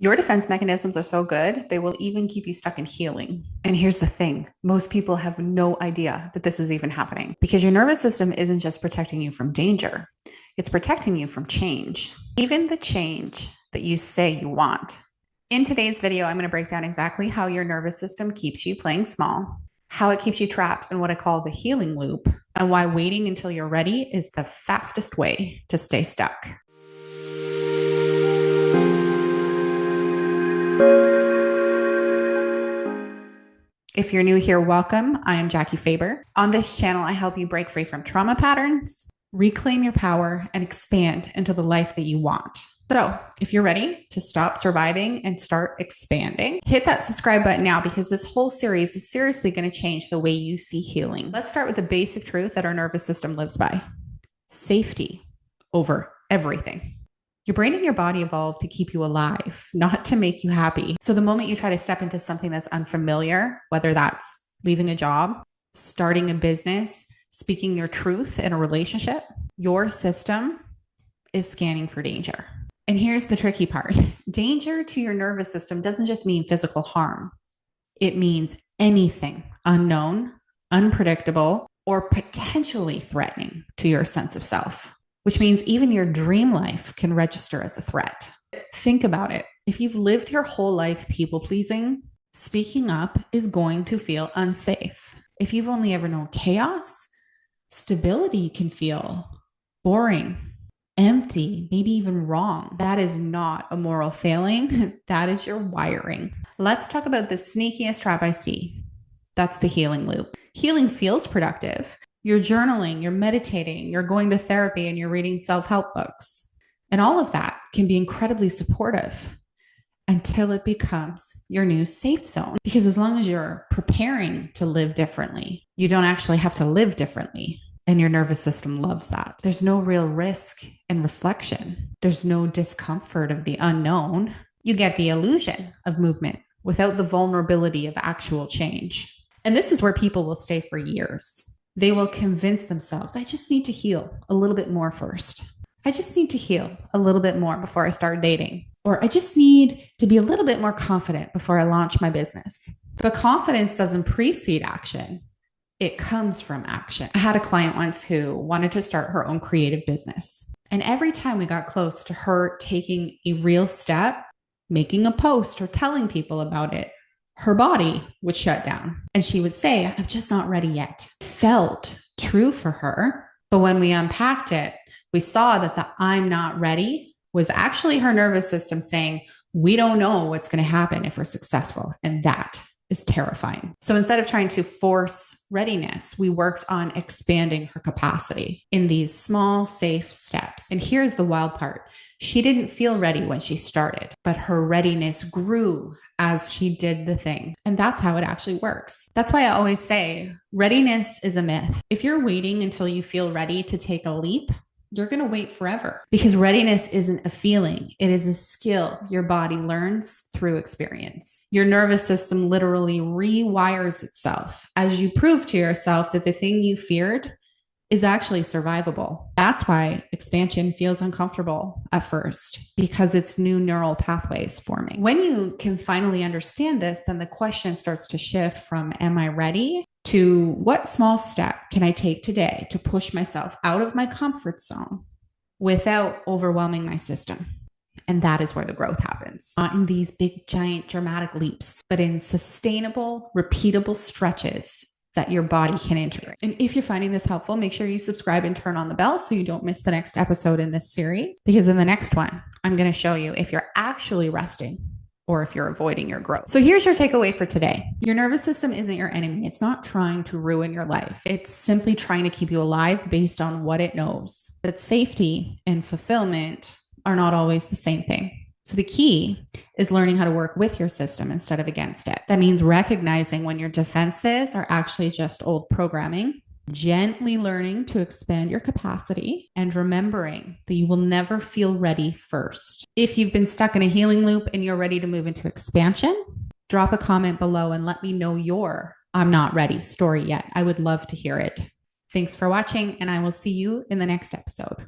Your defense mechanisms are so good, they will even keep you stuck in healing. And here's the thing, most people have no idea that this is even happening because your nervous system isn't just protecting you from danger, it's protecting you from change, even the change that you say you want. In today's video, I'm going to break down exactly how your nervous system keeps you playing small, how it keeps you trapped in what I call the healing loop, and why waiting until you're ready is the fastest way to stay stuck. If you're new here, welcome. I am Jackie Faber. On this channel, I help you break free from trauma patterns, reclaim your power, and expand into the life that you want. So if you're ready to stop surviving and start expanding, hit that subscribe button now because this whole series is seriously going to change the way you see healing. Let's start with the basic truth that our nervous system lives by: safety over everything. Your brain and your body evolved to keep you alive, not to make you happy. So the moment you try to step into something that's unfamiliar, whether that's leaving a job, starting a business, speaking your truth in a relationship, your system is scanning for danger. And here's the tricky part. Danger to your nervous system doesn't just mean physical harm. It means anything unknown, unpredictable, or potentially threatening to your sense of self, which means even your dream life can register as a threat. Think about it. If you've lived your whole life people-pleasing, speaking up is going to feel unsafe. If you've only ever known chaos, stability can feel boring, empty, maybe even wrong. That is not a moral failing. That is your wiring. Let's talk about the sneakiest trap I see. That's the healing loop. Healing feels productive. You're journaling, you're meditating, you're going to therapy, and you're reading self-help books. And all of that can be incredibly supportive until it becomes your new safe zone. Because as long as you're preparing to live differently, you don't actually have to live differently. And your nervous system loves that. There's no real risk in reflection. There's no discomfort of the unknown. You get the illusion of movement without the vulnerability of actual change. And this is where people will stay for years. They will convince themselves, I just need to heal a little bit more first. I just need to heal a little bit more before I start dating. Or I just need to be a little bit more confident before I launch my business. But confidence doesn't precede action. It comes from action. I had a client once who wanted to start her own creative business. And every time we got close to her taking a real step, making a post or telling people about it, her body would shut down. And she would say, I'm just not ready yet. It felt true for her. But when we unpacked it, we saw that the I'm not ready was actually her nervous system saying, we don't know what's going to happen if we're successful. And that is terrifying. So instead of trying to force readiness, we worked on expanding her capacity in these small, safe steps. And here's the wild part. She didn't feel ready when she started, but her readiness grew as she did the thing. And that's how it actually works. That's why I always say readiness is a myth. If you're waiting until you feel ready to take a leap, you're going to wait forever because readiness isn't a feeling. It is a skill your body learns through experience. Your nervous system literally rewires itself as you prove to yourself that the thing you feared is actually survivable. That's why expansion feels uncomfortable at first because it's new neural pathways forming. When you can finally understand this, then the question starts to shift from am I ready to what small step can I take today to push myself out of my comfort zone without overwhelming my system? And that is where the growth happens. Not in these big, giant, dramatic leaps, but in sustainable, repeatable stretches that your body can integrate. And if you're finding this helpful, make sure you subscribe and turn on the bell so you don't miss the next episode in this series. Because in the next one, I'm going to show you if you're actually resting or if you're avoiding your growth. So here's your takeaway for today. Your nervous system isn't your enemy. It's not trying to ruin your life. It's simply trying to keep you alive based on what it knows. But safety and fulfillment are not always the same thing. So the key is learning how to work with your system instead of against it. That means recognizing when your defenses are actually just old programming, gently learning to expand your capacity, and remembering that you will never feel ready first. If you've been stuck in a healing loop and you're ready to move into expansion, drop a comment below and let me know your I'm not ready story yet. I would love to hear it. Thanks for watching, and I will see you in the next episode.